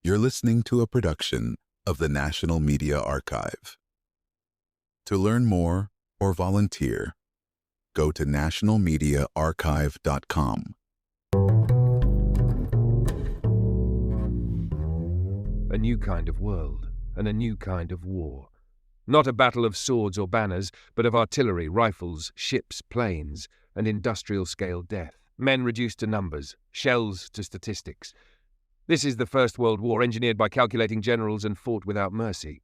You're listening to a production of the National Media Archive. To learn more or volunteer, go to nationalmediaarchive.com. A new kind of world and a new kind of war. Not a battle of swords or banners, but of artillery, rifles, ships, planes, and industrial-scale death. Men reduced to numbers, shells to statistics. This is the First World War, engineered by calculating generals and fought without mercy.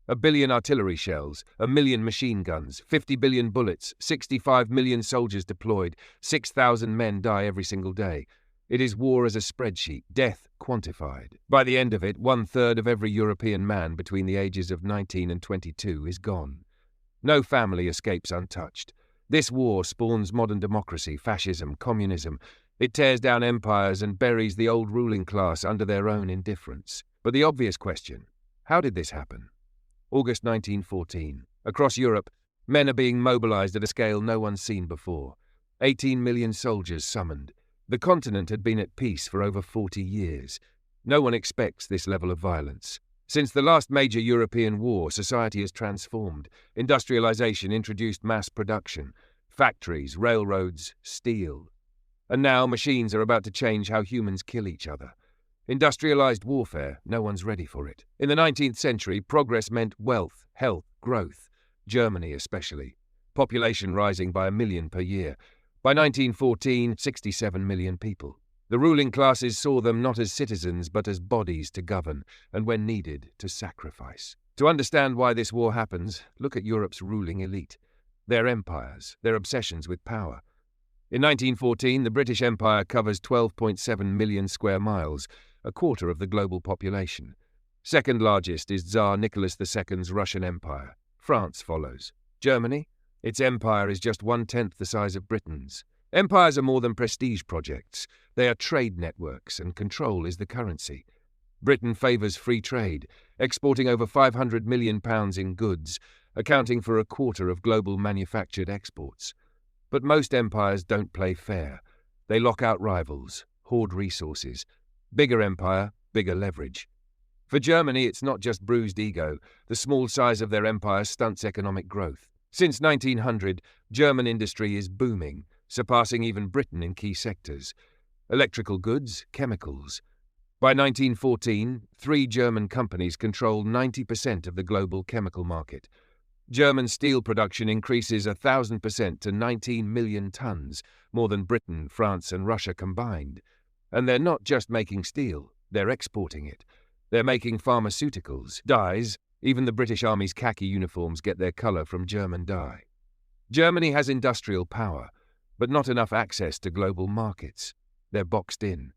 1 billion artillery shells, 1 million machine guns, 50 billion bullets, 65 million soldiers deployed, 6,000 men die every single day. It is war as a spreadsheet, death quantified. By the end of it, 1/3 of every European man between the ages of 19 and 22 is gone. No family escapes untouched. This war spawns modern democracy, fascism, communism. It tears down empires and buries the old ruling class under their own indifference. But the obvious question, how did this happen? August 1914. Across Europe, men are being mobilized at a scale no one's seen before. 18 million soldiers summoned. The continent had been at peace for over 40 years. No one expects this level of violence. Since the last major European war, society has transformed. Industrialization introduced mass production, factories, railroads, steel. And now machines are about to change how humans kill each other. Industrialized warfare, no one's ready for it. In the 19th century, progress meant wealth, health, growth. Germany especially. Population rising by 1 million per year. By 1914, 67 million people. The ruling classes saw them not as citizens but as bodies to govern, and when needed, to sacrifice. To understand why this war happens, look at Europe's ruling elite. Their empires, their obsessions with power. In 1914, the British Empire covers 12.7 million square miles, a quarter of the global population. Second largest is Tsar Nicholas II's Russian Empire. France follows. Germany? Its empire is just 1/10 the size of Britain's. Empires are more than prestige projects. They are trade networks, and control is the currency. Britain favours free trade, exporting over £500 million in goods, accounting for a quarter of global manufactured exports. But most empires don't play fair. They lock out rivals, hoard resources. Bigger empire, bigger leverage. For Germany, it's not just bruised ego. The small size of their empire stunts economic growth. Since 1900, German industry is booming, surpassing even Britain in key sectors. Electrical goods, chemicals. By 1914, 3 German companies control 90% of the global chemical market. German steel production increases 1,000% to 19 million tons, more than Britain, France and Russia combined. And they're not just making steel, they're exporting it. They're making pharmaceuticals, dyes. Even the British Army's khaki uniforms get their colour from German dye. Germany has industrial power, but not enough access to global markets. They're boxed in.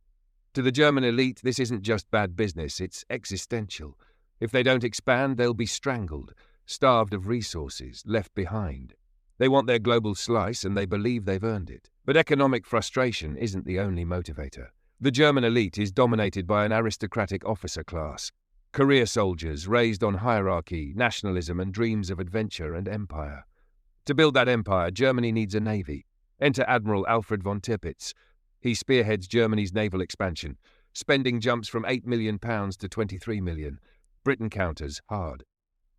To the German elite, this isn't just bad business, it's existential. If they don't expand, they'll be strangled, starved of resources, left behind. They want their global slice and they believe they've earned it. But economic frustration isn't the only motivator. The German elite is dominated by an aristocratic officer class. Career soldiers raised on hierarchy, nationalism and dreams of adventure and empire. To build that empire, Germany needs a navy. Enter Admiral Alfred von Tirpitz. He spearheads Germany's naval expansion. Spending jumps from £8 million to 23 million. Britain counters hard.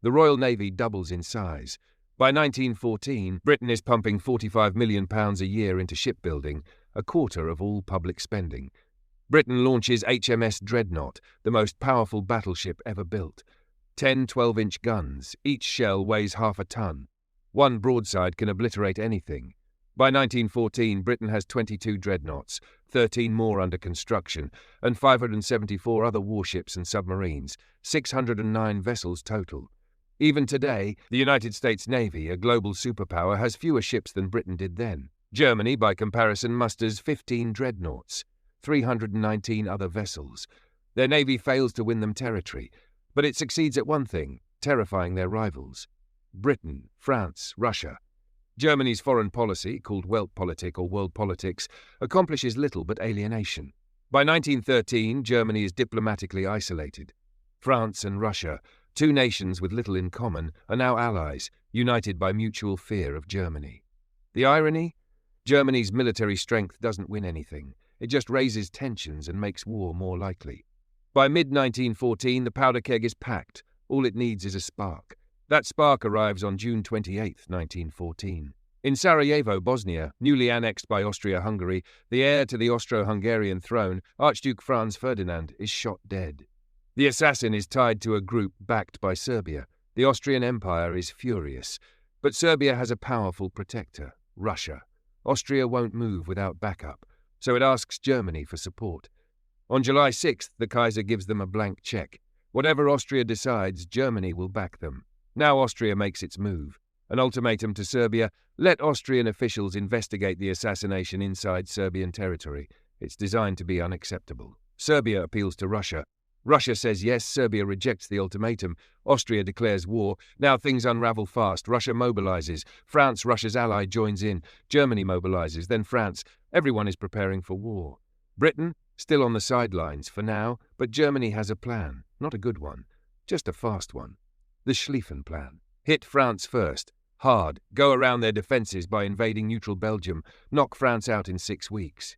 The Royal Navy doubles in size. By 1914, Britain is pumping £45 million a year into shipbuilding, a quarter of all public spending. Britain launches HMS Dreadnought, the most powerful battleship ever built. 10 12-inch guns, each shell weighs half a ton. One broadside can obliterate anything. By 1914, Britain has 22 dreadnoughts, 13 more under construction, and 574 other warships and submarines, 609 vessels total. Even today, the United States Navy, a global superpower, has fewer ships than Britain did then. Germany, by comparison, musters 15 dreadnoughts. 319 other vessels. Their navy fails to win them territory, but it succeeds at one thing, terrifying their rivals. Britain, France, Russia. Germany's foreign policy, called Weltpolitik or world politics, accomplishes little but alienation. By 1913, Germany is diplomatically isolated. France and Russia, 2 nations with little in common, are now allies, united by mutual fear of Germany. The irony? Germany's military strength doesn't win anything. It just raises tensions and makes war more likely. By mid-1914, the powder keg is packed. All it needs is a spark. That spark arrives on June 28, 1914. In Sarajevo, Bosnia, newly annexed by Austria-Hungary, the heir to the Austro-Hungarian throne, Archduke Franz Ferdinand, is shot dead. The assassin is tied to a group backed by Serbia. The Austrian Empire is furious. But Serbia has a powerful protector, Russia. Austria won't move without backup, so it asks Germany for support. On July 6th, the Kaiser gives them a blank check. Whatever Austria decides, Germany will back them. Now Austria makes its move. An ultimatum to Serbia: let Austrian officials investigate the assassination inside Serbian territory. It's designed to be unacceptable. Serbia appeals to Russia. Russia says yes, Serbia rejects the ultimatum. Austria declares war. Now things unravel fast. Russia mobilizes. France, Russia's ally, joins in. Germany mobilizes, then France. Everyone is preparing for war. Britain, still on the sidelines for now, but Germany has a plan. Not a good one, just a fast one. The Schlieffen Plan. Hit France first. Hard. Go around their defences by invading neutral Belgium. Knock France out in 6 weeks.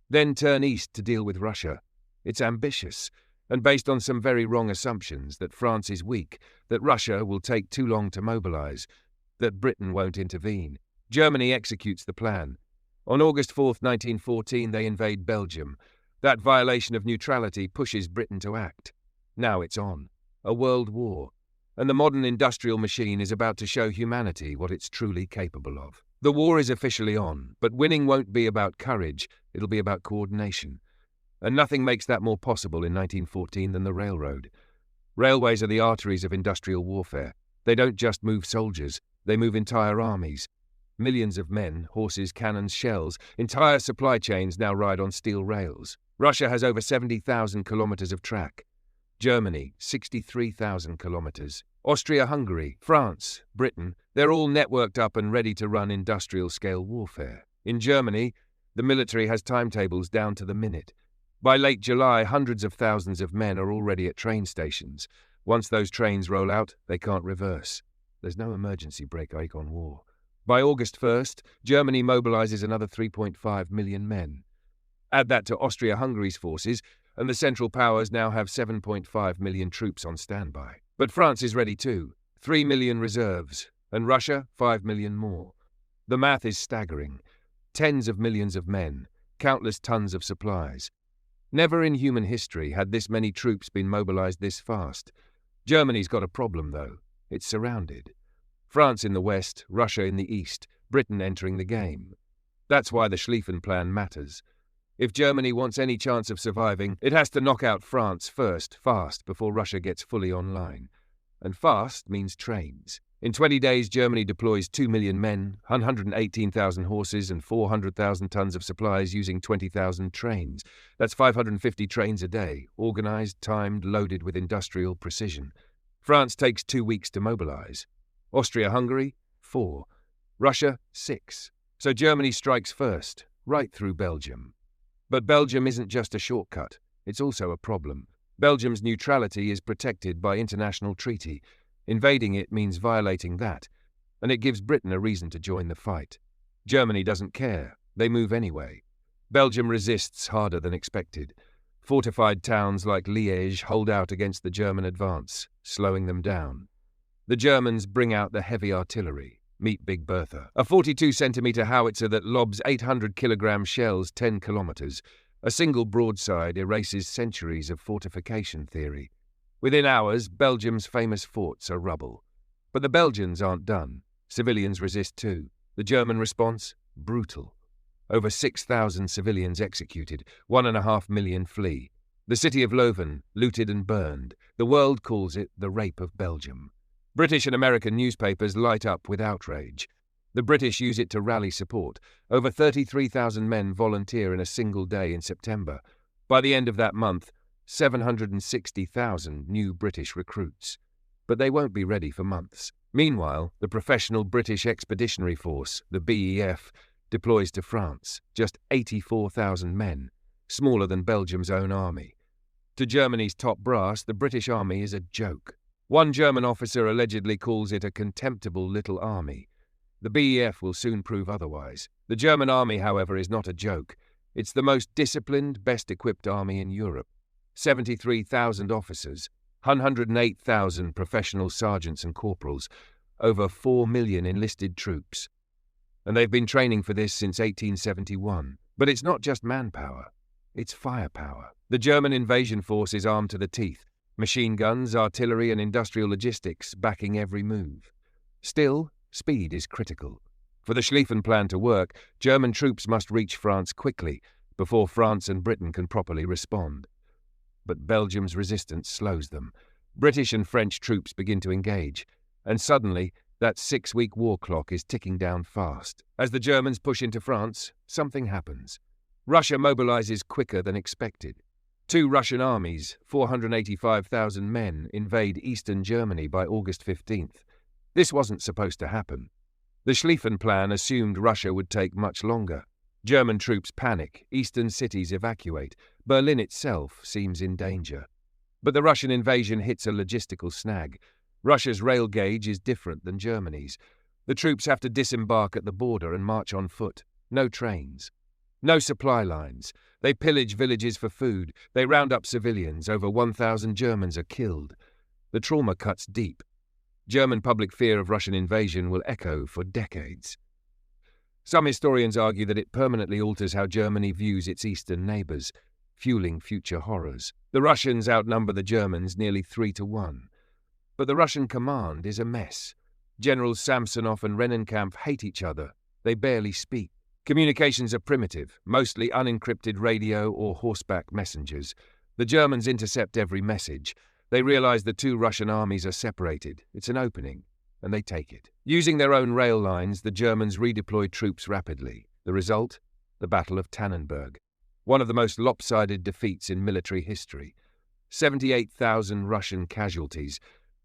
Then turn east to deal with Russia. It's ambitious, and based on some very wrong assumptions that France is weak, that Russia will take too long to mobilise, that Britain won't intervene. Germany executes the plan. On August 4, 1914, they invade Belgium. That violation of neutrality pushes Britain to act. Now it's on. A world war. And the modern industrial machine is about to show humanity what it's truly capable of. The war is officially on, but winning won't be about courage, it'll be about coordination. And nothing makes that more possible in 1914 than the railroad. Railways are the arteries of industrial warfare. They don't just move soldiers, they move entire armies. Millions of men, horses, cannons, shells, entire supply chains now ride on steel rails. Russia has over 70,000 kilometers of track. Germany, 63,000 kilometers. Austria-Hungary, France, Britain, they're all networked up and ready to run industrial-scale warfare. In Germany, the military has timetables down to the minute. By late July, hundreds of thousands of men are already at train stations. Once those trains roll out, they can't reverse. There's no emergency brake on war. By August 1st, Germany mobilizes another 3.5 million men. Add that to Austria-Hungary's forces, and the Central Powers now have 7.5 million troops on standby. But France is ready too. 3 million reserves, and Russia 5 million more. The math is staggering. Tens of millions of men, countless tons of supplies. Never in human history had this many troops been mobilized this fast. Germany's got a problem, though. It's surrounded. France in the west, Russia in the east, Britain entering the game. That's why the Schlieffen Plan matters. If Germany wants any chance of surviving, it has to knock out France first, fast, before Russia gets fully online. And fast means trains. In 20 days, Germany deploys 2 million men, 118,000 horses, and 400,000 tons of supplies using 20,000 trains. That's 550 trains a day, organized, timed, loaded with industrial precision. France takes 2 weeks to mobilize. Austria-Hungary, 4. Russia, 6. So Germany strikes first, right through Belgium. But Belgium isn't just a shortcut, it's also a problem. Belgium's neutrality is protected by international treaty. Invading it means violating that, and it gives Britain a reason to join the fight. Germany doesn't care, they move anyway. Belgium resists harder than expected. Fortified towns like Liège hold out against the German advance, slowing them down. The Germans bring out the heavy artillery. Meet Big Bertha, a 42-centimetre howitzer that lobs 800-kilogram shells 10 kilometres. A single broadside erases centuries of fortification theory. Within hours, Belgium's famous forts are rubble. But the Belgians aren't done. Civilians resist too. The German response? Brutal. Over 6,000 civilians executed, 1.5 million flee. The city of Leuven, looted and burned. The world calls it the Rape of Belgium. British and American newspapers light up with outrage. The British use it to rally support. Over 33,000 men volunteer in a single day in September. By the end of that month, 760,000 new British recruits. But they won't be ready for months. Meanwhile, the professional British Expeditionary Force, the BEF, deploys to France, just 84,000 men, smaller than Belgium's own army. To Germany's top brass, the British army is a joke. One German officer allegedly calls it a contemptible little army. The BEF will soon prove otherwise. The German army, however, is not a joke. It's the most disciplined, best-equipped army in Europe. 73,000 officers, 108,000 professional sergeants and corporals, over 4 million enlisted troops. And they've been training for this since 1871. But it's not just manpower, it's firepower. The German invasion force is armed to the teeth. Machine guns, artillery and industrial logistics backing every move. Still, speed is critical. For the Schlieffen Plan to work, German troops must reach France quickly before France and Britain can properly respond. But Belgium's resistance slows them. British and French troops begin to engage, and suddenly that 6-week war clock is ticking down fast. As the Germans push into France, something happens. Russia mobilizes quicker than expected. 2 Russian armies, 485,000 men, invade eastern Germany by August 15th. This wasn't supposed to happen. The Schlieffen Plan assumed Russia would take much longer. German troops panic, eastern cities evacuate, Berlin itself seems in danger. But the Russian invasion hits a logistical snag. Russia's rail gauge is different than Germany's. The troops have to disembark at the border and march on foot. No trains. No supply lines. They pillage villages for food. They round up civilians. Over 1,000 Germans are killed. The trauma cuts deep. German public fear of Russian invasion will echo for decades. Some historians argue that it permanently alters how Germany views its eastern neighbours, fueling future horrors. The Russians outnumber the Germans nearly 3-1. But the Russian command is a mess. Generals Samsonov and Rennenkampf hate each other. They barely speak. Communications are primitive, mostly unencrypted radio or horseback messengers. The Germans intercept every message. They realize the 2 Russian armies are separated. It's an opening, and they take it. Using their own rail lines, the Germans redeploy troops rapidly. The result? The Battle of Tannenberg. One of the most lopsided defeats in military history. 78,000 Russian casualties,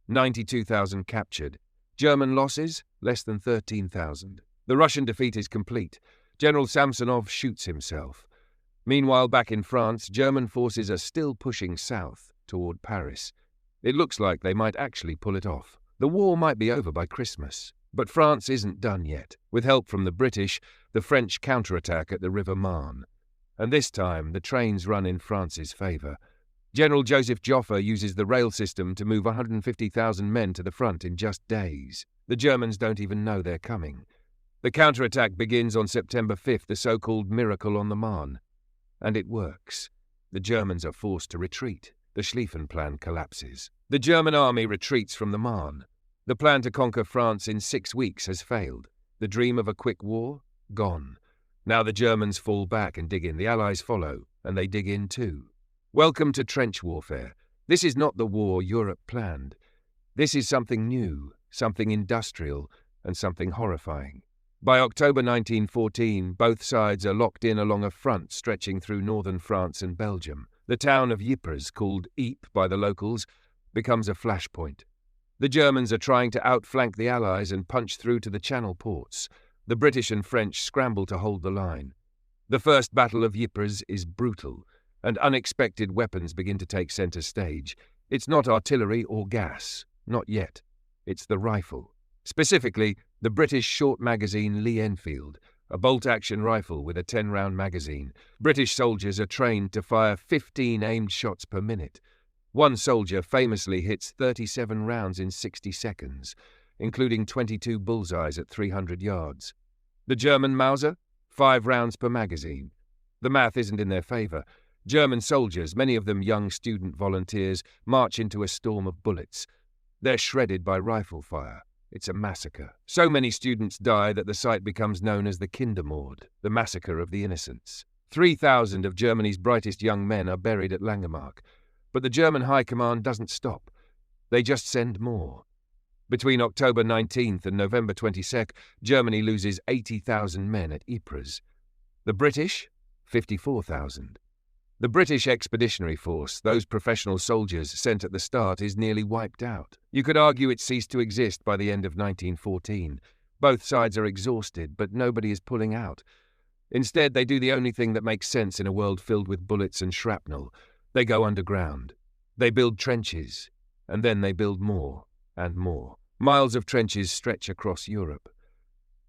92,000 captured. German losses? Less than 13,000. The Russian defeat is complete. General Samsonov shoots himself. Meanwhile, back in France, German forces are still pushing south toward Paris. It looks like they might actually pull it off. The war might be over by Christmas. But France isn't done yet. With help from the British, the French counterattack at the River Marne. And this time, the trains run in France's favour. General Joseph Joffre uses the rail system to move 150,000 men to the front in just days. The Germans don't even know they're coming. The counterattack begins on September 5th, the so-called Miracle on the Marne. And it works. The Germans are forced to retreat. The Schlieffen Plan collapses. The German army retreats from the Marne. The plan to conquer France in 6 weeks has failed. The dream of a quick war? Gone. Now the Germans fall back and dig in. The Allies follow, and they dig in too. Welcome to trench warfare. This is not the war Europe planned. This is something new, something industrial, and something horrifying. By October 1914, both sides are locked in along a front stretching through northern France and Belgium. The town of Ypres, called Ypres by the locals, becomes a flashpoint. The Germans are trying to outflank the Allies and punch through to the Channel ports. The British and French scramble to hold the line. The First Battle of Ypres is brutal, and unexpected weapons begin to take centre stage. It's not artillery or gas, not yet. It's the rifle. Specifically, the British short-magazine Lee Enfield, a bolt-action rifle with a 10-round magazine. British soldiers are trained to fire 15 aimed shots per minute. One soldier famously hits 37 rounds in 60 seconds, including 22 bullseyes at 300 yards. The German Mauser? 5 rounds per magazine. The math isn't in their favour. German soldiers, many of them young student volunteers, march into a storm of bullets. They're shredded by rifle fire. It's a massacre. So many students die that the site becomes known as the Kindermord, the massacre of the innocents. 3,000 of Germany's brightest young men are buried at Langemarck. But the German High Command doesn't stop. They just send more. Between October 19th and November 22nd, Germany loses 80,000 men at Ypres. The British? 54,000. The British Expeditionary Force, those professional soldiers sent at the start, is nearly wiped out. You could argue it ceased to exist by the end of 1914. Both sides are exhausted, but nobody is pulling out. Instead, they do the only thing that makes sense in a world filled with bullets and shrapnel. They go underground. They build trenches, and then they build more and more. Miles of trenches stretch across Europe.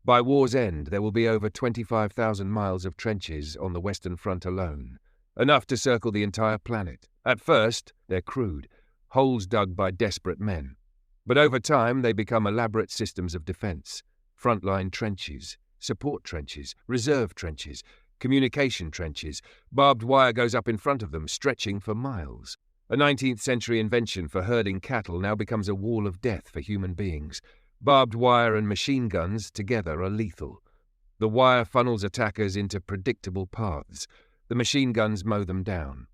By war's end, there will be over 25,000 miles of trenches on the Western Front alone. enough to circle the entire planet. At first, they're crude, holes dug by desperate men. But over time, they become elaborate systems of defense. Frontline trenches, support trenches, reserve trenches, communication trenches. Barbed wire goes up in front of them, stretching for miles. A 19th century invention for herding cattle now becomes a wall of death for human beings. Barbed wire and machine guns together are lethal. The wire funnels attackers into predictable paths. The machine guns mow them down.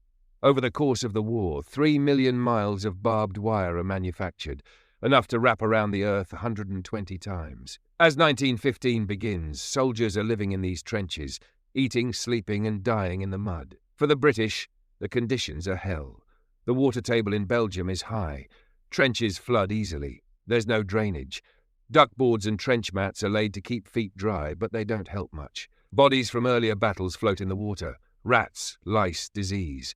Over the course of the war, 3 million miles of barbed wire are manufactured, enough to wrap around the earth 120 times. As 1915 begins, soldiers are living in these trenches, eating, sleeping, and dying in the mud. For the British, the conditions are hell. The water table in Belgium is high. Trenches flood easily. There's no drainage. Duckboards and trench mats are laid to keep feet dry, but they don't help much. Bodies from earlier battles float in the water. Rats, lice, disease.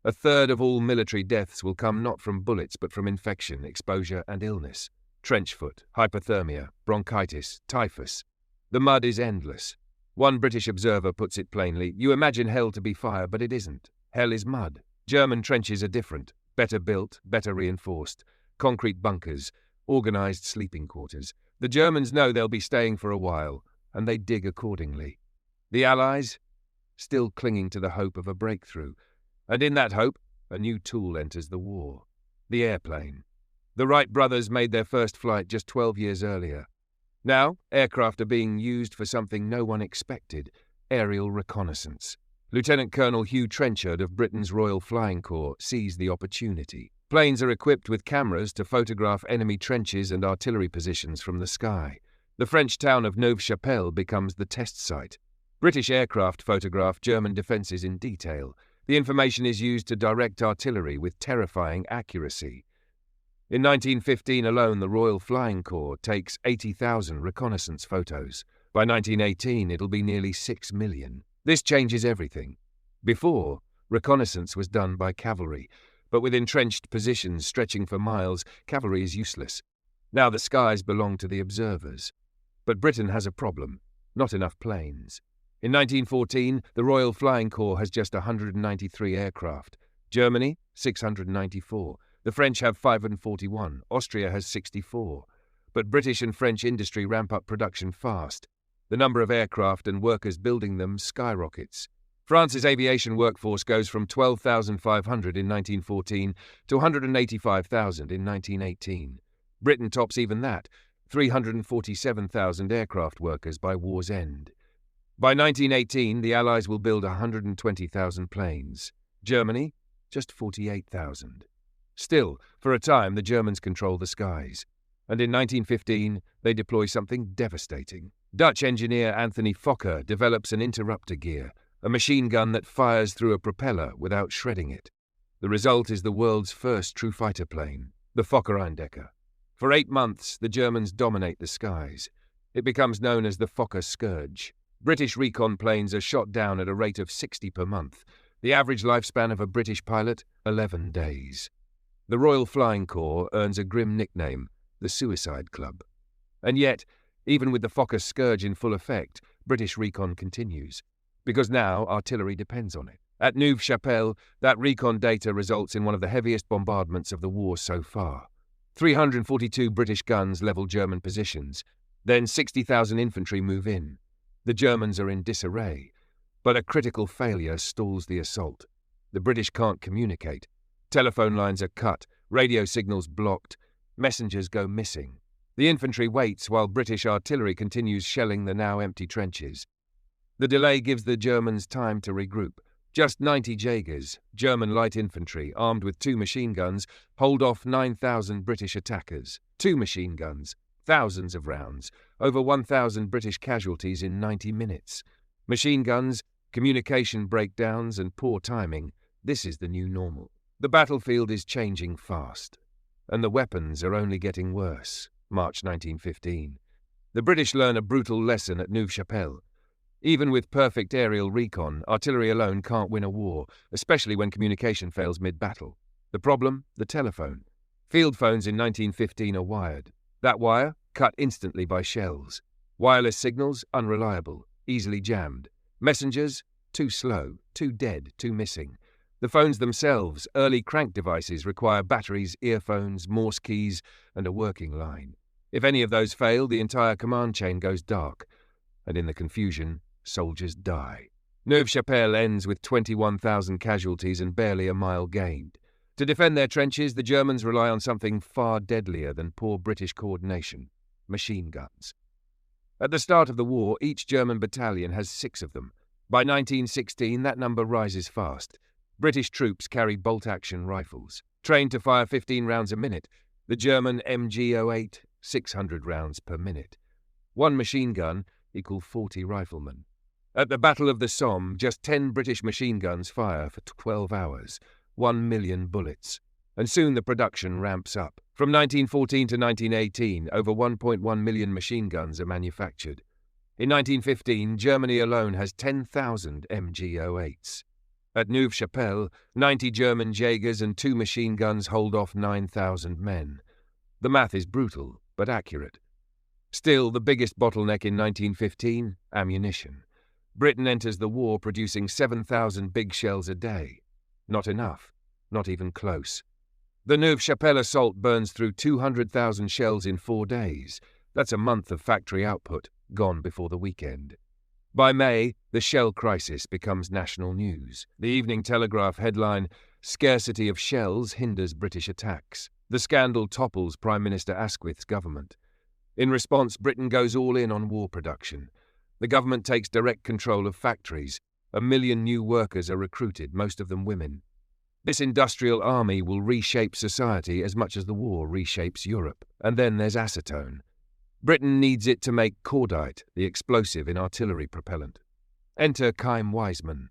A third of all military deaths will come not from bullets but from infection, exposure, and illness. Trench foot, hypothermia, bronchitis, typhus. The mud is endless. One British observer puts it plainly, you imagine hell to be fire, but it isn't. Hell is mud. German trenches are different, better built, better reinforced. Concrete bunkers, organised sleeping quarters. The Germans know they'll be staying for a while, and they dig accordingly. The Allies? Still clinging to the hope of a breakthrough. And in that hope, a new tool enters the war. The airplane. The Wright brothers made their first flight just 12 years earlier. Now, aircraft are being used for something no one expected, aerial reconnaissance. Lieutenant Colonel Hugh Trenchard of Britain's Royal Flying Corps sees the opportunity. Planes are equipped with cameras to photograph enemy trenches and artillery positions from the sky. The French town of Neuve-Chapelle becomes the test site. British aircraft photograph German defences in detail. The information is used to direct artillery with terrifying accuracy. In 1915 alone, the Royal Flying Corps takes 80,000 reconnaissance photos. By 1918, it'll be nearly 6 million. This changes everything. Before, reconnaissance was done by cavalry, but with entrenched positions stretching for miles, cavalry is useless. Now the skies belong to the observers. But Britain has a problem: not enough planes. In 1914, the Royal Flying Corps has just 193 aircraft. Germany, 694. The French have 541. Austria has 64. But British and French industry ramp up production fast. The number of aircraft and workers building them skyrockets. France's aviation workforce goes from 12,500 in 1914 to 185,000 in 1918. Britain tops even that, 347,000 aircraft workers by war's end. By 1918, the Allies will build 120,000 planes. Germany, just 48,000. Still, for a time, the Germans control the skies. And in 1915, they deploy something devastating. Dutch engineer Anthony Fokker develops an interrupter gear, a machine gun that fires through a propeller without shredding it. The result is the world's first true fighter plane, the Fokker Eindecker. For 8 months, the Germans dominate the skies. It becomes known as the Fokker Scourge. British recon planes are shot down at a rate of 60 per month. The average lifespan of a British pilot, 11 days. The Royal Flying Corps earns a grim nickname, the Suicide Club. And yet, even with the Fokker Scourge in full effect, British recon continues. Because now artillery depends on it. At Neuve-Chapelle, that recon data results in one of the heaviest bombardments of the war so far. 342 British guns level German positions. Then 60,000 infantry move in. The Germans are in disarray. But a critical failure stalls the assault. The British can't communicate. Telephone lines are cut, radio signals blocked, messengers go missing. The infantry waits while British artillery continues shelling the now empty trenches. The delay gives the Germans time to regroup. Just 90 Jaegers, German light infantry, armed with 2 machine guns, hold off 9,000 British attackers. 2 machine guns, thousands of rounds, over 1,000 British casualties in 90 minutes. Machine guns, communication breakdowns, and poor timing. This is the new normal. The battlefield is changing fast, and the weapons are only getting worse. March 1915. The British learn a brutal lesson at Neuve-Chapelle. Even with perfect aerial recon, artillery alone can't win a war, especially when communication fails mid-battle. The problem? The telephone. Field phones in 1915 are wired. That wire? Cut instantly by shells. Wireless signals? Unreliable, easily jammed. Messengers? Too slow, too dead, too missing. The phones themselves, early crank devices, require batteries, earphones, Morse keys, and a working line. If any of those fail, the entire command chain goes dark, and in the confusion, soldiers die. Neuve-Chapelle ends with 21,000 casualties and barely a mile gained. To defend their trenches, the Germans rely on something far deadlier than poor British coordination: machine guns. At the start of the war, each German battalion has 6 of them. By 1916, that number rises fast. British troops carry bolt-action rifles, trained to fire 15 rounds a minute. The German MG-08, 600 rounds per minute. One machine gun equals 40 riflemen. At the Battle of the Somme, just 10 British machine guns fire for 12 hours, 1 million bullets. And soon the production ramps up. From 1914 to 1918, over 1.1 million machine guns are manufactured. In 1915, Germany alone has 10,000 MG-08s. At Neuve-Chapelle, 90 German Jaegers and 2 machine guns hold off 9,000 men. The math is brutal, but accurate. Still, the biggest bottleneck in 1915, ammunition. Britain enters the war producing 7,000 big shells a day. Not enough, not even close. The Neuve-Chapelle assault burns through 200,000 shells in 4 days. That's a month of factory output, gone before the weekend. By May, the shell crisis becomes national news. The Evening Telegraph headline, "Scarcity of shells hinders British attacks." The scandal topples Prime Minister Asquith's government. In response, Britain goes all in on war production. The government takes direct control of factories. 1 million new workers are recruited, most of them women. This industrial army will reshape society as much as the war reshapes Europe. And then there's acetone. Britain needs it to make cordite, the explosive in artillery propellant. Enter Chaim Weizmann,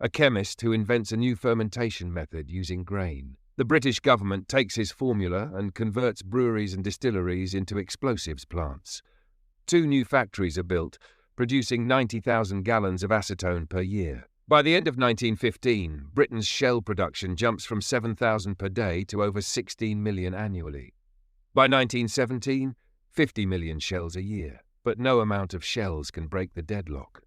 a chemist who invents a new fermentation method using grain. The British government takes his formula and converts breweries and distilleries into explosives plants. 2 new factories are built, producing 90,000 gallons of acetone per year. By the end of 1915, Britain's shell production jumps from 7,000 per day to over 16 million annually. By 1917, 50 million shells a year, but no amount of shells can break the deadlock.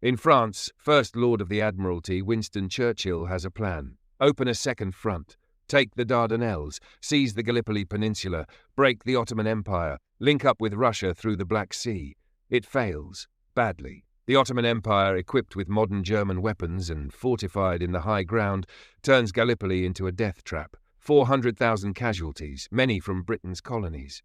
In France, First Lord of the Admiralty Winston Churchill has a plan. Open a second front, take the Dardanelles, seize the Gallipoli Peninsula, break the Ottoman Empire, link up with Russia through the Black Sea. It fails, badly. The Ottoman Empire, equipped with modern German weapons and fortified in the high ground, turns Gallipoli into a death trap. 400,000 casualties, many from Britain's colonies.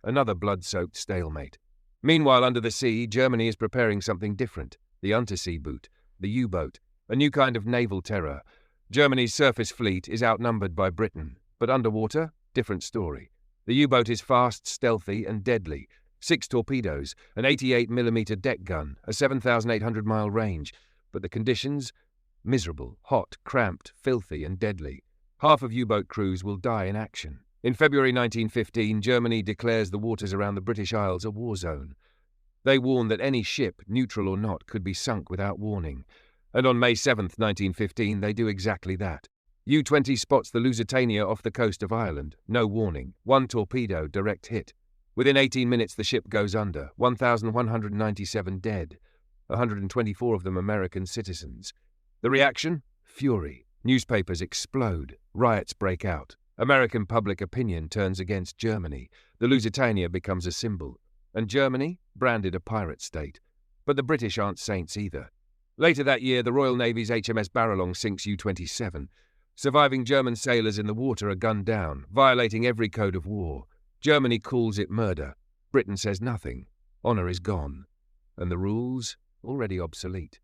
Another blood-soaked stalemate. Meanwhile, under the sea, Germany is preparing something different. The undersea boot, the U-boat, a new kind of naval terror. Germany's surface fleet is outnumbered by Britain, but underwater, different story. The U-boat is fast, stealthy, and deadly. 6 torpedoes, an 88mm deck gun, a 7,800-mile range. But the conditions? Miserable, hot, cramped, filthy, and deadly. Half of U-boat crews will die in action. In February 1915, Germany declares the waters around the British Isles a war zone. They warn that any ship, neutral or not, could be sunk without warning. And on May 7, 1915, they do exactly that. U-20 spots the Lusitania off the coast of Ireland. No warning. 1 torpedo, direct hit. Within 18 minutes, the ship goes under. 1,197 dead. 124 of them American citizens. The reaction? Fury. Newspapers explode. Riots break out. American public opinion turns against Germany. The Lusitania becomes a symbol. And Germany? Branded a pirate state. But the British aren't saints either. Later that year, the Royal Navy's HMS Baralong sinks U-27. Surviving German sailors in the water are gunned down, violating every code of war. Germany calls it murder. Britain says nothing. Honour is gone. And the rules? Already obsolete.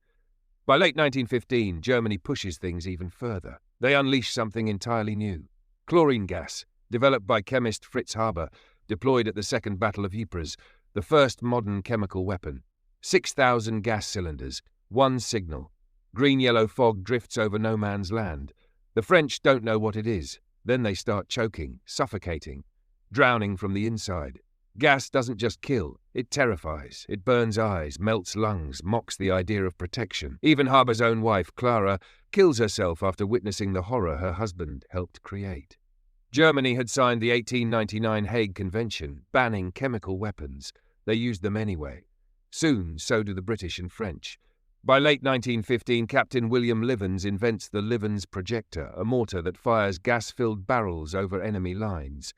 By late 1915, Germany pushes things even further. They unleash something entirely new. Chlorine gas, developed by chemist Fritz Haber, deployed at the Second Battle of Ypres, the first modern chemical weapon. 6,000 gas cylinders, 1 signal. Green-yellow fog drifts over no man's land. The French don't know what it is. Then they start choking, suffocating, drowning from the inside. Gas doesn't just kill, it terrifies. It burns eyes, melts lungs, mocks the idea of protection. Even Haber's own wife, Clara, kills herself after witnessing the horror her husband helped create. Germany had signed the 1899 Hague Convention, banning chemical weapons. They used them anyway. Soon, so do the British and French. By late 1915, Captain William Livens invents the Livens projector, a mortar that fires gas-filled barrels over enemy lines.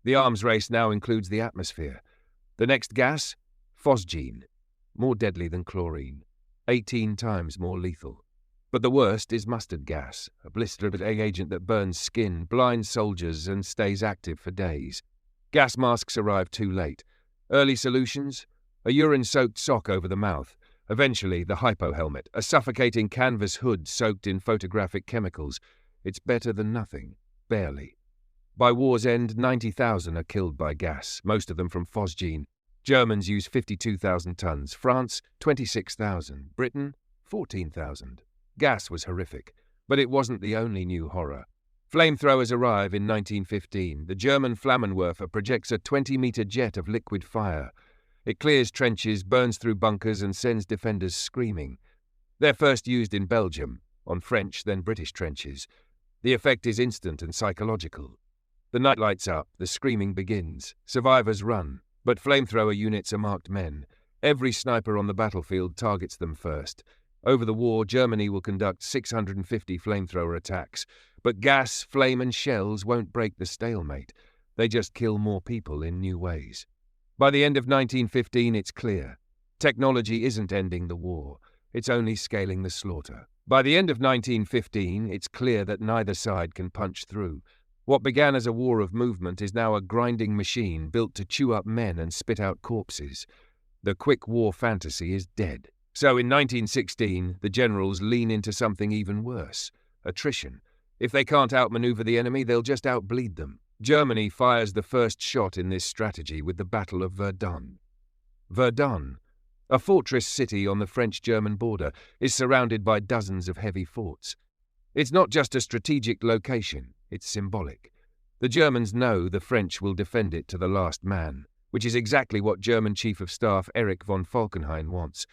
The arms race now includes the atmosphere. The next gas? Phosgene, more deadly than chlorine, 18 times more lethal. But the worst is mustard gas, a blistering agent that burns skin, blinds soldiers, and stays active for days. Gas masks arrive too late. Early solutions? A urine-soaked sock over the mouth. Eventually, the hypo-helmet, a suffocating canvas hood soaked in photographic chemicals. It's better than nothing, barely. By war's end, 90,000 are killed by gas, most of them from phosgene. Germans use 52,000 tons, France 26,000, Britain 14,000. Gas was horrific, but it wasn't the only new horror. Flamethrowers arrive in 1915. The German Flammenwerfer projects a 20-meter jet of liquid fire. It clears trenches, burns through bunkers, and sends defenders screaming. They're first used in Belgium, on French then British trenches. The effect is instant and psychological. The night lights up, the screaming begins. Survivors run, but flamethrower units are marked men. Every sniper on the battlefield targets them first. Over the war, Germany will conduct 650 flamethrower attacks, but gas, flame, and shells won't break the stalemate. They just kill more people in new ways. By the end of 1915, it's clear. Technology isn't ending the war. It's only scaling the slaughter. By the end of 1915, it's clear that neither side can punch through. What began as a war of movement is now a grinding machine built to chew up men and spit out corpses. The quick war fantasy is dead. So in 1916, the generals lean into something even worse: attrition. If they can't outmaneuver the enemy, they'll just outbleed them. Germany fires the first shot in this strategy with the Battle of Verdun. Verdun, a fortress city on the French-German border, is surrounded by dozens of heavy forts. It's not just a strategic location, it's symbolic. The Germans know the French will defend it to the last man, which is exactly what German Chief of Staff Erich von Falkenhayn wants.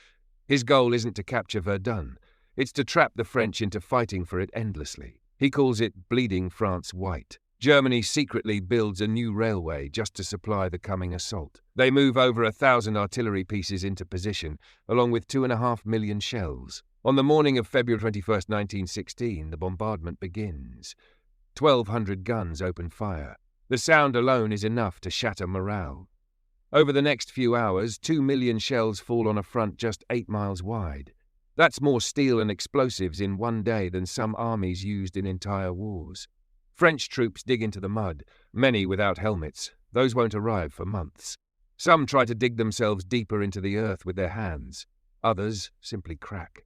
His goal isn't to capture Verdun, it's to trap the French into fighting for it endlessly. He calls it bleeding France white. Germany secretly builds a new railway just to supply the coming assault. They move over 1,000 artillery pieces into position, along with 2.5 million shells. On the morning of February 21, 1916, the bombardment begins. 1,200 guns open fire. The sound alone is enough to shatter morale. Over the next few hours, 2 million shells fall on a front just 8 miles wide. That's more steel and explosives in one day than some armies used in entire wars. French troops dig into the mud, many without helmets. Those won't arrive for months. Some try to dig themselves deeper into the earth with their hands. Others simply crack.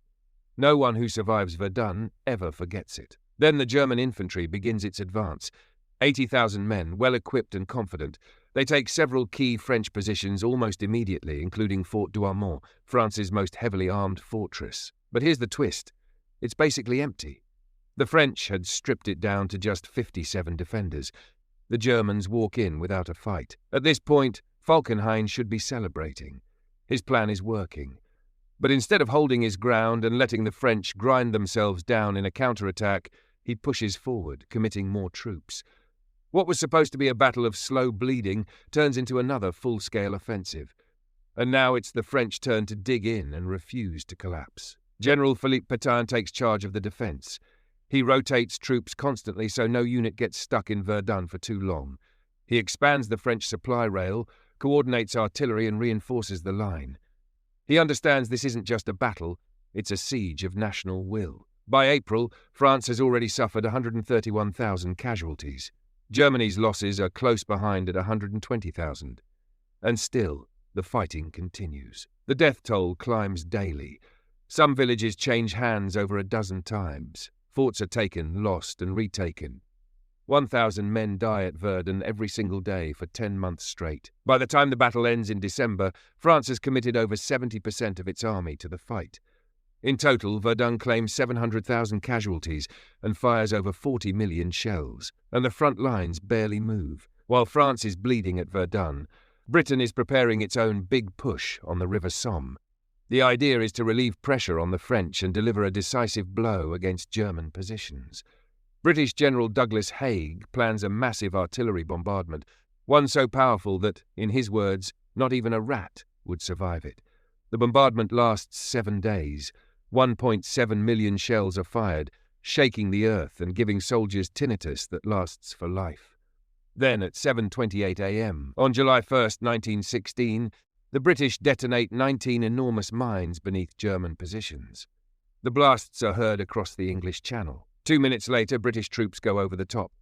No one who survives Verdun ever forgets it. Then the German infantry begins its advance. 80,000 men, well-equipped and confident. They take several key French positions almost immediately, including Fort Douaumont, France's most heavily armed fortress. But here's the twist. It's basically empty. The French had stripped it down to just 57 defenders. The Germans walk in without a fight. At this point, Falkenhayn should be celebrating. His plan is working. But instead of holding his ground and letting the French grind themselves down in a counterattack, he pushes forward, committing more troops. What was supposed to be a battle of slow bleeding turns into another full-scale offensive. And now it's the French turn to dig in and refuse to collapse. General Philippe Pétain takes charge of the defense. He rotates troops constantly so no unit gets stuck in Verdun for too long. He expands the French supply rail, coordinates artillery, and reinforces the line. He understands this isn't just a battle, it's a siege of national will. By April, France has already suffered 131,000 casualties. Germany's losses are close behind at 120,000. And still, the fighting continues. The death toll climbs daily. Some villages change hands over a dozen times. Forts are taken, lost, and retaken. 1,000 men die at Verdun every single day for 10 months straight. By the time the battle ends in December, France has committed over 70% of its army to the fight. In total, Verdun claims 700,000 casualties and fires over 40 million shells, and the front lines barely move. While France is bleeding at Verdun, Britain is preparing its own big push on the River Somme. The idea is to relieve pressure on the French and deliver a decisive blow against German positions. British General Douglas Haig plans a massive artillery bombardment, one so powerful that, in his words, not even a rat would survive it. The bombardment lasts 7 days. 1.7 million shells are fired, shaking the earth and giving soldiers tinnitus that lasts for life. Then at 7:28 a.m. on July 1st, 1916, the British detonate 19 enormous mines beneath German positions. The blasts are heard across the English Channel. 2 minutes later, British troops go over the top.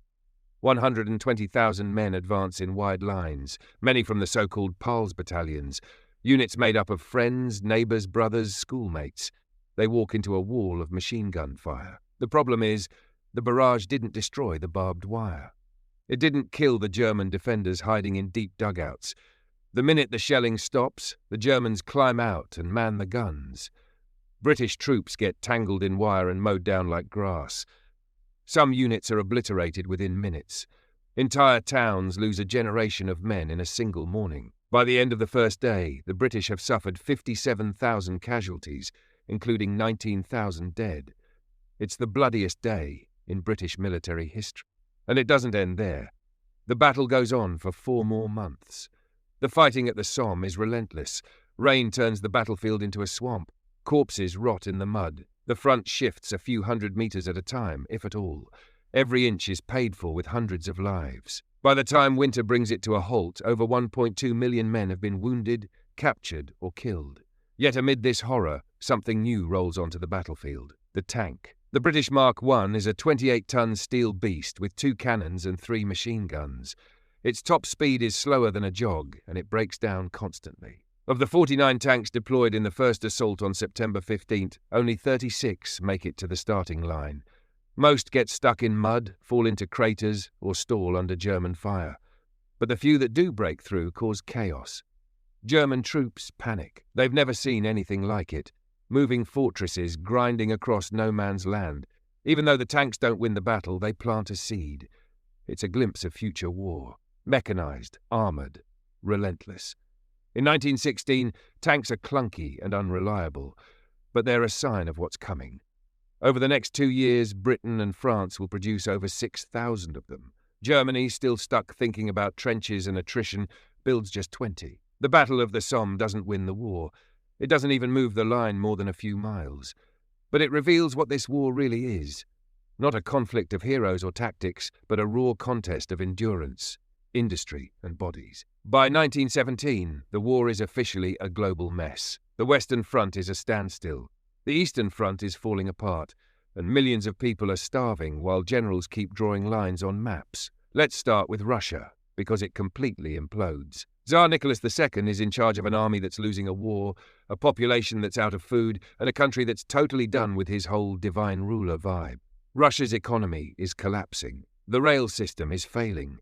120,000 men advance in wide lines, many from the so-called Pals battalions, units made up of friends, neighbours, brothers, schoolmates. They walk into a wall of machine gun fire. The problem is, the barrage didn't destroy the barbed wire. It didn't kill the German defenders hiding in deep dugouts. The minute the shelling stops, the Germans climb out and man the guns. British troops get tangled in wire and mowed down like grass. Some units are obliterated within minutes. Entire towns lose a generation of men in a single morning. By the end of the first day, the British have suffered 57,000 casualties, including 19,000 dead. It's the bloodiest day in British military history. And it doesn't end there. The battle goes on for 4 more months. The fighting at the Somme is relentless. Rain turns the battlefield into a swamp. Corpses rot in the mud. The front shifts a few hundred meters at a time, if at all. Every inch is paid for with hundreds of lives. By the time winter brings it to a halt, over 1.2 million men have been wounded, captured, or killed. Yet amid this horror, something new rolls onto the battlefield: the tank. The British Mark I is a 28-ton steel beast with 2 cannons and 3 machine guns. Its top speed is slower than a jog, and it breaks down constantly. Of the 49 tanks deployed in the first assault on September 15th, only 36 make it to the starting line. Most get stuck in mud, fall into craters, or stall under German fire. But the few that do break through cause chaos. German troops panic. They've never seen anything like it. Moving fortresses grinding across no man's land. Even though the tanks don't win the battle, they plant a seed. It's a glimpse of future war. Mechanized, armored, relentless. In 1916, tanks are clunky and unreliable, but they're a sign of what's coming. Over the next 2 years, Britain and France will produce over 6,000 of them. Germany, still stuck thinking about trenches and attrition, builds just 20. The Battle of the Somme doesn't win the war. It doesn't even move the line more than a few miles. But it reveals what this war really is. Not a conflict of heroes or tactics, but a raw contest of endurance, industry, and bodies. By 1917, the war is officially a global mess. The Western Front is a standstill. The Eastern Front is falling apart, and millions of people are starving while generals keep drawing lines on maps. Let's start with Russia, because it completely implodes. Tsar Nicholas II is in charge of an army that's losing a war, a population that's out of food, and a country that's totally done with his whole divine ruler vibe. Russia's economy is collapsing. The rail system is failing.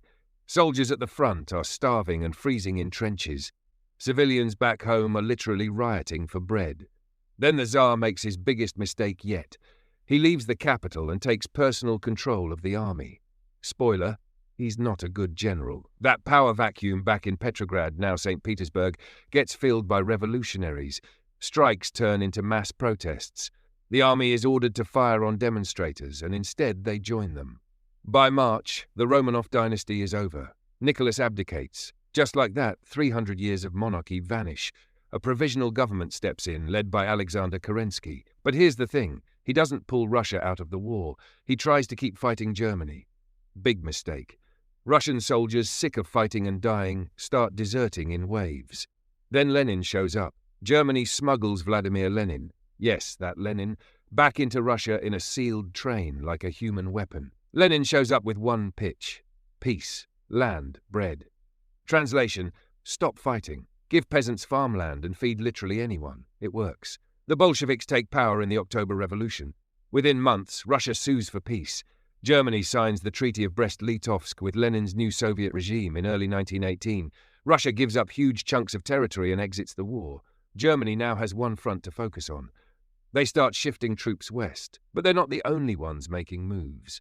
Soldiers at the front are starving and freezing in trenches. Civilians back home are literally rioting for bread. Then the Tsar makes his biggest mistake yet. He leaves the capital and takes personal control of the army. Spoiler, he's not a good general. That power vacuum back in Petrograd, now St. Petersburg, gets filled by revolutionaries. Strikes turn into mass protests. The army is ordered to fire on demonstrators, and instead they join them. By March, the Romanov dynasty is over. Nicholas abdicates. Just like that, 300 years of monarchy vanish. A provisional government steps in, led by Alexander Kerensky. But here's the thing. He doesn't pull Russia out of the war. He tries to keep fighting Germany. Big mistake. Russian soldiers, sick of fighting and dying, start deserting in waves. Then Lenin shows up. Germany smuggles Vladimir Lenin, yes, that Lenin, back into Russia in a sealed train like a human weapon. Lenin shows up with one pitch: peace, land, bread. Translation: stop fighting. Give peasants farmland and feed literally anyone. It works. The Bolsheviks take power in the October Revolution. Within months, Russia sues for peace. Germany signs the Treaty of Brest-Litovsk with Lenin's new Soviet regime in early 1918. Russia gives up huge chunks of territory and exits the war. Germany now has one front to focus on. They start shifting troops west, but they're not the only ones making moves.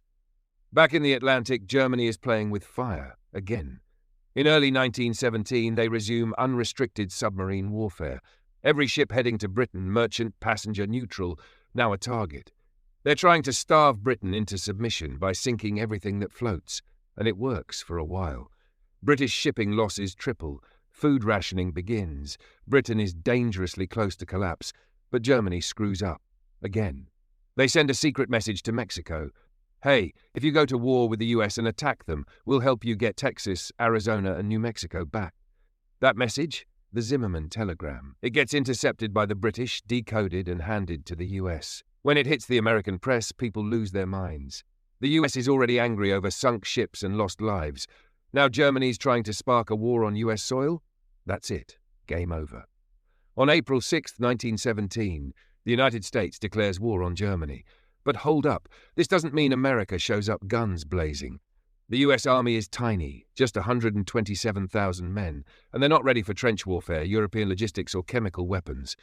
Back in the Atlantic, Germany is playing with fire again. In early 1917, they resume unrestricted submarine warfare. Every ship heading to Britain, merchant, passenger, neutral, now a target. They're trying to starve Britain into submission by sinking everything that floats, and it works for a while. British shipping losses triple. Food rationing begins. Britain is dangerously close to collapse, but Germany screws up. again. They send a secret message to Mexico. Hey, if you go to war with the US and attack them, we'll help you get Texas, Arizona, and New Mexico back. That message? The Zimmerman telegram. It gets intercepted by the British, decoded, and handed to the US. When it hits the American press, people lose their minds. The US is already angry over sunk ships and lost lives. Now Germany's trying to spark a war on US soil? That's it. Game over. On April 6, 1917, the United States declares war on Germany. But hold up, this doesn't mean America shows up guns blazing. The US Army is tiny, just 127,000 men, and they're not ready for trench warfare, European logistics, or chemical weapons.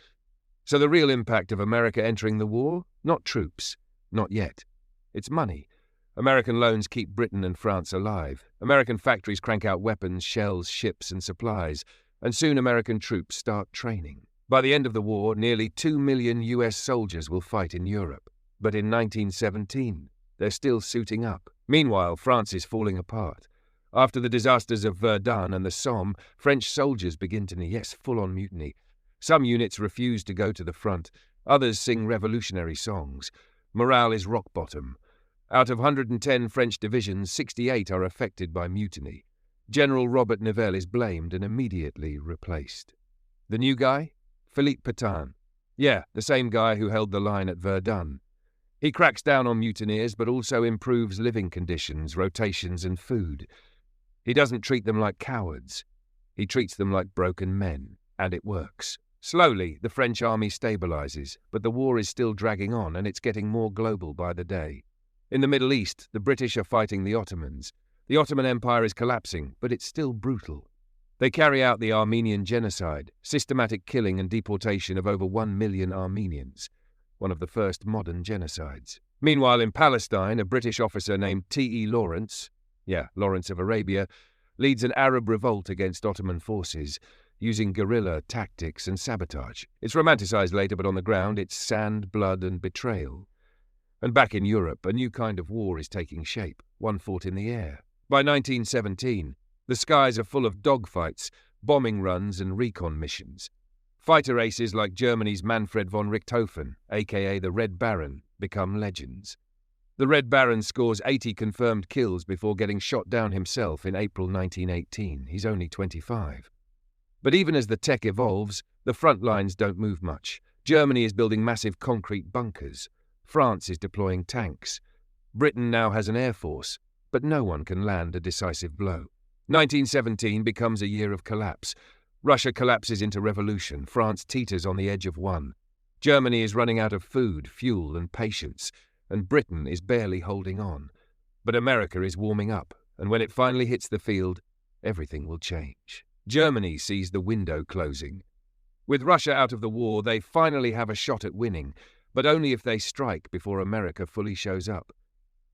So the real impact of America entering the war? Not troops. Not yet. It's money. American loans keep Britain and France alive. American factories crank out weapons, shells, ships, and supplies, and soon American troops start training. By the end of the war, nearly 2 million US soldiers will fight in Europe. But in 1917, they're still suiting up. Meanwhile, France is falling apart. After the disasters of Verdun and the Somme, French soldiers begin to, full-on mutiny. Some units refuse to go to the front. Others sing revolutionary songs. Morale is rock bottom. Out of 110 French divisions, 68 are affected by mutiny. General Robert Nivelle is blamed and immediately replaced. The new guy? Philippe Pétain. Yeah, the same guy who held the line at Verdun. He cracks down on mutineers but also improves living conditions, rotations, and food. He doesn't treat them like cowards. He treats them like broken men, and it works. Slowly, the French army stabilizes, but the war is still dragging on and it's getting more global by the day. In the Middle East, the British are fighting the Ottomans. The Ottoman Empire is collapsing, but it's still brutal. They carry out the Armenian genocide, systematic killing and deportation of over 1 million Armenians, one of the first modern genocides. Meanwhile, in Palestine, a British officer named T.E. Lawrence, Lawrence of Arabia, leads an Arab revolt against Ottoman forces, using guerrilla tactics and sabotage. It's romanticized later, but on the ground it's sand, blood, and betrayal. And back in Europe, a new kind of war is taking shape, one fought in the air. By 1917, the skies are full of dogfights, bombing runs, and recon missions. Fighter aces like Germany's Manfred von Richthofen, aka the Red Baron, become legends. The Red Baron scores 80 confirmed kills before getting shot down himself in April 1918. He's only 25. But even as the tech evolves, the front lines don't move much. Germany is building massive concrete bunkers. France is deploying tanks. Britain now has an air force, but no one can land a decisive blow. 1917 becomes a year of collapse. Russia collapses into revolution. France teeters on the edge of one. Germany is running out of food, fuel, and patience, and Britain is barely holding on. But America is warming up, and when it finally hits the field, everything will change. Germany sees the window closing. With Russia out of the war, they finally have a shot at winning, but only if they strike before America fully shows up.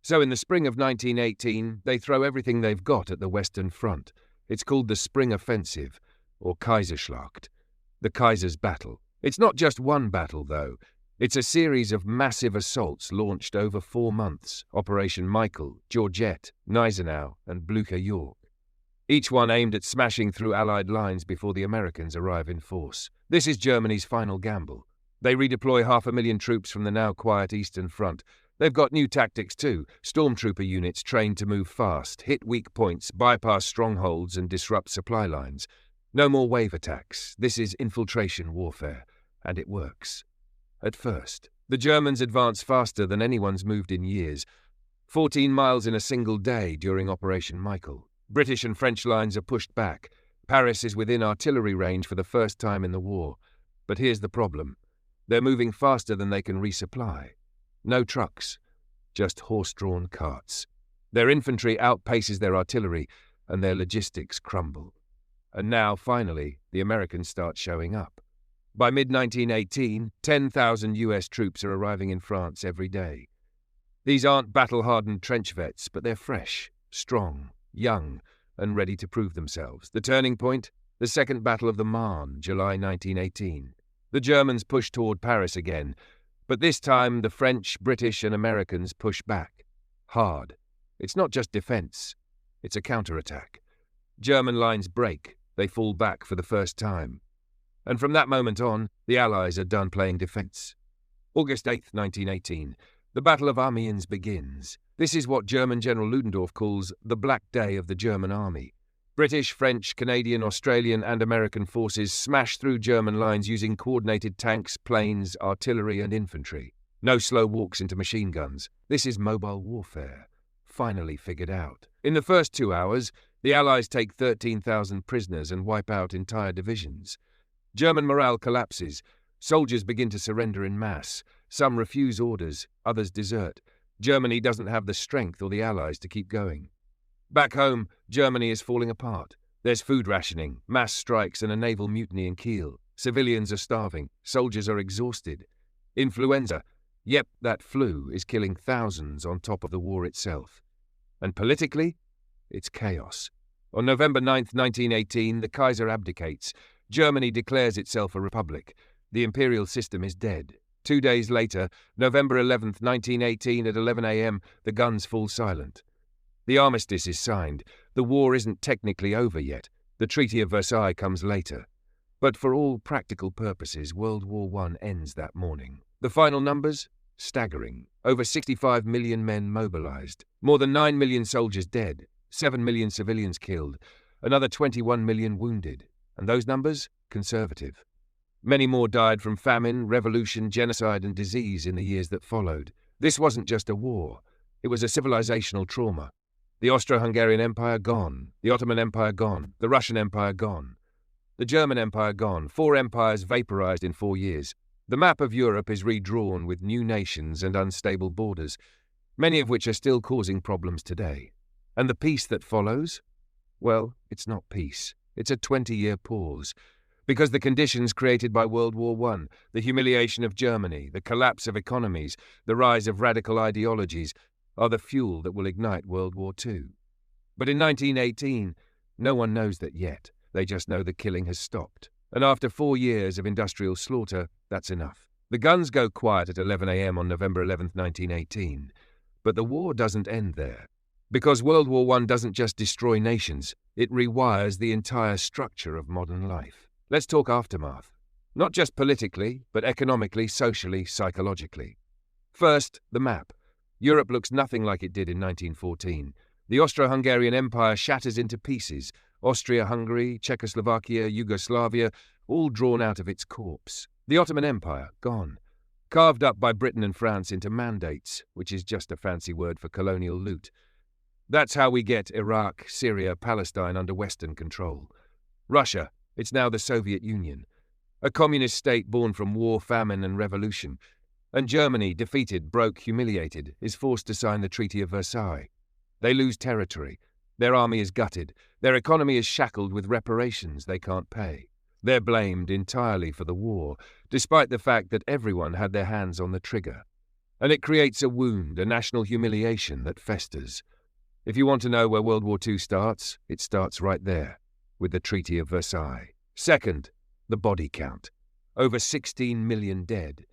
So in the spring of 1918, they throw everything they've got at the Western Front. It's called the Spring Offensive, or Kaiserschlacht, the Kaiser's Battle. It's not just one battle, though. It's a series of massive assaults launched over 4 months: Operation Michael, Georgette, Gneisenau, and Blücher York. Each one aimed at smashing through Allied lines before the Americans arrive in force. This is Germany's final gamble. They redeploy 500,000 troops from the now quiet Eastern Front. They've got new tactics too, stormtrooper units trained to move fast, hit weak points, bypass strongholds, and disrupt supply lines. No more wave attacks. This is infiltration warfare, and it works. At first, the Germans advance faster than anyone's moved in years. 14 miles in a single day during Operation Michael. British and French lines are pushed back. Paris is within artillery range for the first time in the war. But here's the problem. They're moving faster than they can resupply. No trucks, just horse-drawn carts. Their infantry outpaces their artillery, and their logistics crumble. And now, finally, the Americans start showing up. By mid-1918, 10,000 US troops are arriving in France every day. These aren't battle-hardened trench vets, but they're fresh, strong, young, and ready to prove themselves. The turning point? The Second Battle of the Marne, July 1918. The Germans push toward Paris again, but this time the French, British, and Americans push back. Hard. It's not just defense. It's a counterattack. German lines break. They fall back for the first time. And from that moment on, the Allies are done playing defense. August 8, 1918. The Battle of Amiens begins. This is what German General Ludendorff calls the Black Day of the German Army. British, French, Canadian, Australian and American forces smash through German lines using coordinated tanks, planes, artillery and infantry. No slow walks into machine guns. This is mobile warfare. Finally figured out. In the first 2 hours, the Allies take 13,000 prisoners and wipe out entire divisions. German morale collapses. Soldiers begin to surrender in mass. Some refuse orders, others desert. Germany doesn't have the strength or the Allies to keep going. Back home, Germany is falling apart. There's food rationing, mass strikes and a naval mutiny in Kiel. Civilians are starving. Soldiers are exhausted. Influenza. Yep, that flu is killing thousands on top of the war itself. And politically, it's chaos. On November 9th, 1918, the Kaiser abdicates. Germany declares itself a republic. The imperial system is dead. 2 days later, November 11th, 1918, at 11 a.m., the guns fall silent. The armistice is signed. The war isn't technically over yet. The Treaty of Versailles comes later. But for all practical purposes, World War I ends that morning. The final numbers? Staggering. Over 65 million men mobilized. More than 9 million soldiers dead. 7 million civilians killed. Another 21 million wounded. And those numbers? Conservative. Many more died from famine, revolution, genocide and disease in the years that followed. This wasn't just a war. It was a civilizational trauma. The Austro-Hungarian Empire gone. The Ottoman Empire gone. The Russian Empire gone. The German Empire gone. 4 empires vaporized in 4 years. The map of Europe is redrawn with new nations and unstable borders, many of which are still causing problems today. And the peace that follows? Well, it's not peace. It's a 20-year pause. Because the conditions created by World War I, the humiliation of Germany, the collapse of economies, the rise of radical ideologies, are the fuel that will ignite World War II. But in 1918, no one knows that yet. They just know the killing has stopped. And after 4 years of industrial slaughter, that's enough. The guns go quiet at 11 a.m. on November 11, 1918. But the war doesn't end there. Because World War I doesn't just destroy nations, it rewires the entire structure of modern life. Let's talk aftermath. Not just politically, but economically, socially, psychologically. First, the map. Europe looks nothing like it did in 1914. The Austro-Hungarian Empire shatters into pieces. Austria-Hungary, Czechoslovakia, Yugoslavia, all drawn out of its corpse. The Ottoman Empire, gone. Carved up by Britain and France into mandates, which is just a fancy word for colonial loot. That's how we get Iraq, Syria, Palestine under Western control. Russia, it's now the Soviet Union. A communist state born from war, famine and revolution. And Germany, defeated, broke, humiliated, is forced to sign the Treaty of Versailles. They lose territory. Their army is gutted. Their economy is shackled with reparations they can't pay. They're blamed entirely for the war, despite the fact that everyone had their hands on the trigger. And it creates a wound, a national humiliation that festers. If you want to know where World War II starts, it starts right there, with the Treaty of Versailles. Second, the body count. Over 16 million dead.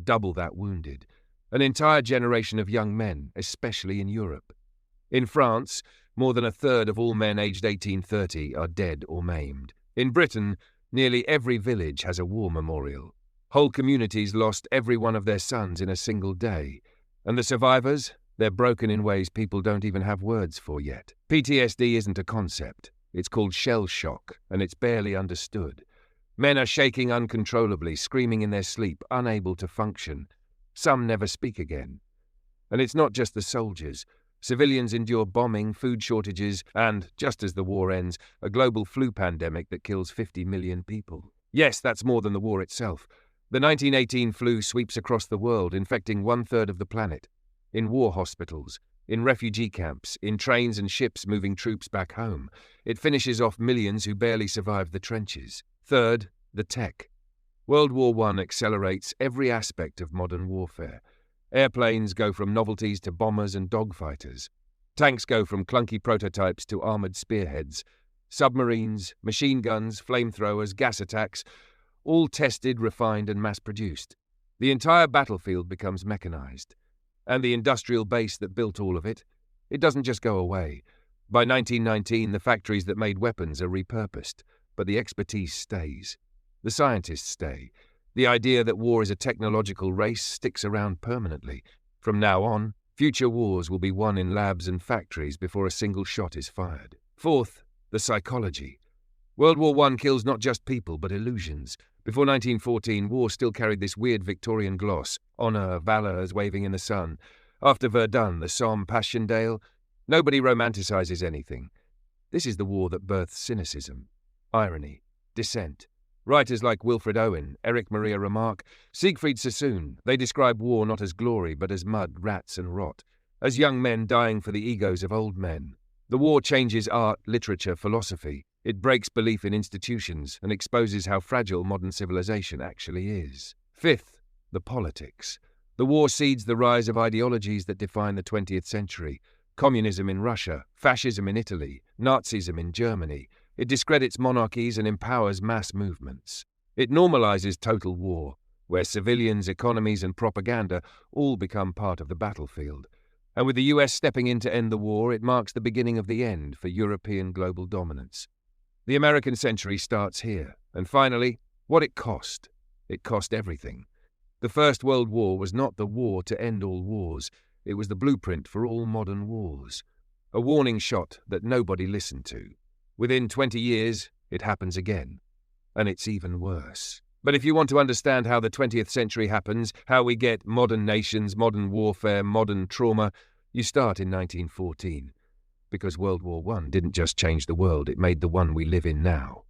Double that wounded. An entire generation of young men, especially in Europe. In France, more than a third of all men aged 18-30 are dead or maimed. In Britain, nearly every village has a war memorial. Whole communities lost every one of their sons in a single day. And the survivors? They're broken in ways people don't even have words for yet. PTSD isn't a concept. It's called shell shock, and it's barely understood. Men are shaking uncontrollably, screaming in their sleep, unable to function. Some never speak again. And it's not just the soldiers. Civilians endure bombing, food shortages, and, just as the war ends, a global flu pandemic that kills 50 million people. Yes, that's more than the war itself. The 1918 flu sweeps across the world, infecting 1/3 of the planet. In war hospitals, in refugee camps, in trains and ships moving troops back home. It finishes off millions who barely survived the trenches. Third, the tech. World War I accelerates every aspect of modern warfare. Airplanes go from novelties to bombers and dogfighters. Tanks go from clunky prototypes to armoured spearheads. Submarines, machine guns, flamethrowers, gas attacks, all tested, refined and mass-produced. The entire battlefield becomes mechanized. And the industrial base that built all of it, it doesn't just go away. By 1919, the factories that made weapons are repurposed, but the expertise stays. The scientists stay. The idea that war is a technological race sticks around permanently. From now on, future wars will be won in labs and factories before a single shot is fired. Fourth, the psychology. World War I kills not just people, but illusions. Before 1914, war still carried this weird Victorian gloss, honour, valour as waving in the sun. After Verdun, the Somme, Passchendaele, nobody romanticizes anything. This is the war that births cynicism, irony, dissent. Writers like Wilfred Owen, Eric Maria Remarque, Siegfried Sassoon, they describe war not as glory but as mud, rats and rot, as young men dying for the egos of old men. The war changes art, literature, philosophy. It breaks belief in institutions and exposes how fragile modern civilization actually is. Fifth, the politics. The war seeds the rise of ideologies that define the 20th century. Communism in Russia, fascism in Italy, Nazism in Germany. It discredits monarchies and empowers mass movements. It normalizes total war, where civilians, economies and propaganda all become part of the battlefield. And with the US stepping in to end the war, it marks the beginning of the end for European global dominance. The American century starts here. And finally, what it cost. It cost everything. The First World War was not the war to end all wars. It was the blueprint for all modern wars. A warning shot that nobody listened to. Within 20 years, it happens again. And it's even worse. But if you want to understand how the 20th century happens, how we get modern nations, modern warfare, modern trauma, you start in 1914. Because World War I didn't just change the world, it made the one we live in now.